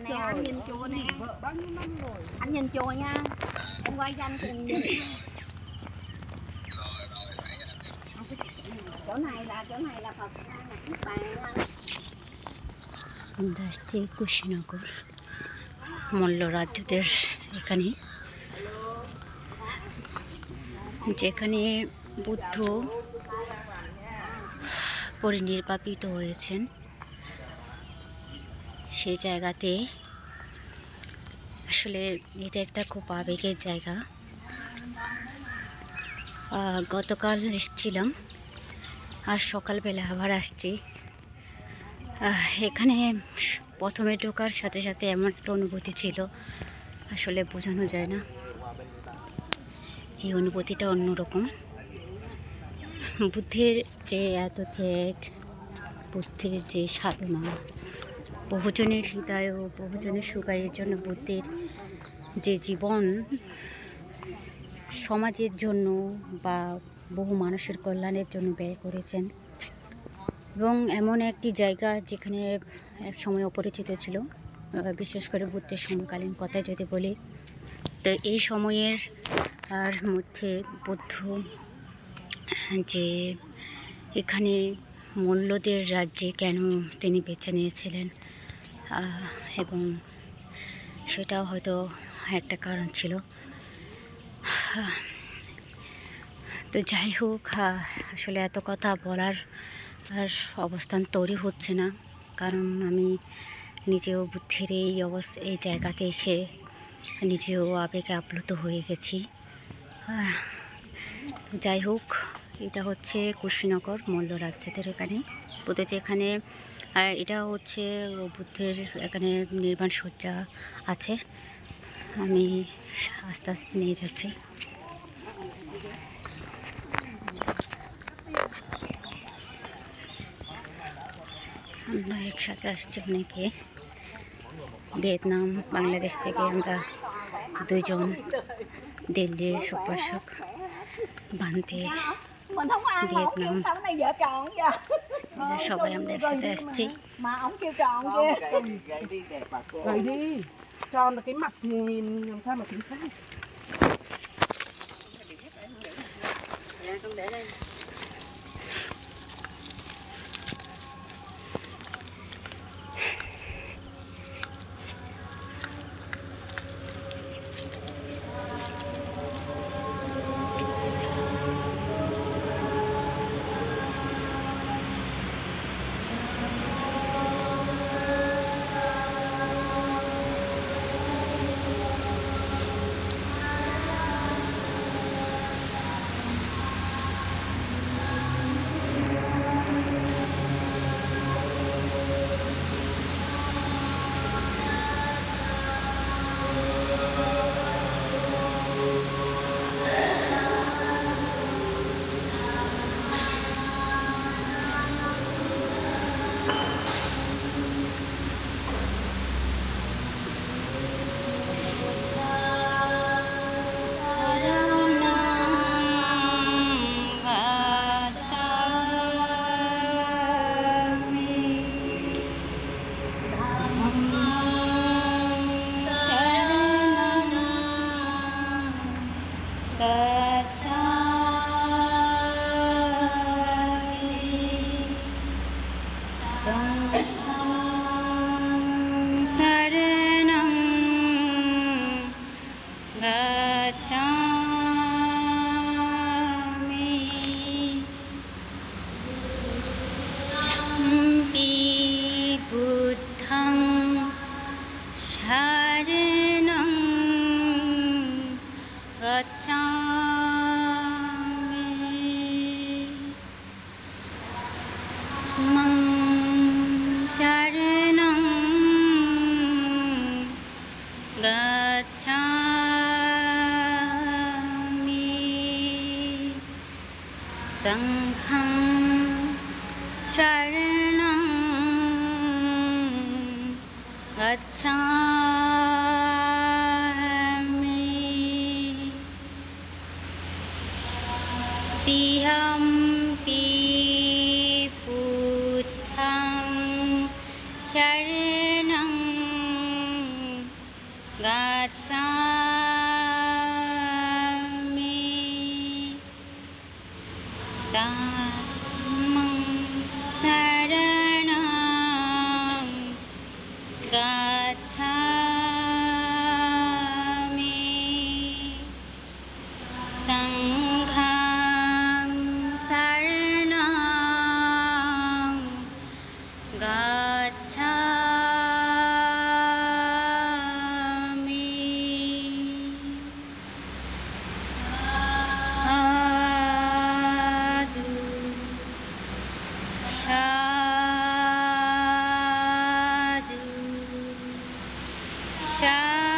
trời nè, anh nhìn chùa nè. Anh nhìn chùa nha. Em quay cho anh cùng nhìn. chỗ này là Phật আমরা আসছি কুশীনগর মল্লরাজ্যদের এখানে, যেখানে বুদ্ধ পরিনির্বাপিত হয়েছেন। সেই জায়গাতে আসলে এটা একটা খুব আবেগের জায়গা। গতকাল এসেছিলাম, আজ সকালবেলা আবার আসছি। এখানে প্রথমে ঢোকার সাথে সাথে এমন একটা অনুভূতি ছিল, আসলে বোঝানো যায় না। এই অনুভূতিটা অন্যরকম। বুদ্ধের যে এত ত্যাগ, বুদ্ধের যে সাধনা, বহুজনের হৃদয় ও বহুজনের সুগায়ের জন্য বুদ্ধের যে জীবন সমাজের জন্য বা বহু মানুষের কল্যাণের জন্য ব্যয় করেছেন, এবং এমন একটি জায়গা যেখানে এক সময় অপরিচিত ছিল, বিশেষ করে বুদ্ধের সমকালীন কথা যদি বলি, তো এই সময়ের আর মধ্যে বুদ্ধ যে এখানে মল্লদের রাজ্যে কেন তিনি বেছে নিয়েছিলেন, এবং সেটাও হয়তো একটা কারণ ছিল। তো যাই হোক, আসলে এত কথা বলার আর অবস্থান তৈরি হচ্ছে না, কারণ আমি নিজেও বুদ্ধির এই জায়গাতে এসে নিজেও আবেগে আপ্লুত হয়ে গেছি। তো যাই হোক, এটা হচ্ছে কুশীনগর মল্লরাজ্যদের এখানে বুদ্ধ যেখানে, এটা হচ্ছে বুদ্ধের এখানে নির্বাণ সজ্জা আছে। আমি আস্তে আস্তে নিয়ে যাচ্ছি। আমরা একসাথে আসছি অনেকে, ভিয়েতনাম, বাংলাদেশ থেকে আমরা দুজন, দিল্লির উপাসক, বান্তে, ভিয়েতনাম, সবাই আমরা একসাথে আসছি। Gầy đi, tròn là cái mặt thì nhìn làm sao mà chính xác. संघं शरणं गच्छामि तिहम्पि बुद्धं शरणं gacchami dhammam saranam gacchami sangham saranam gacchami sadhu sadhu sadhu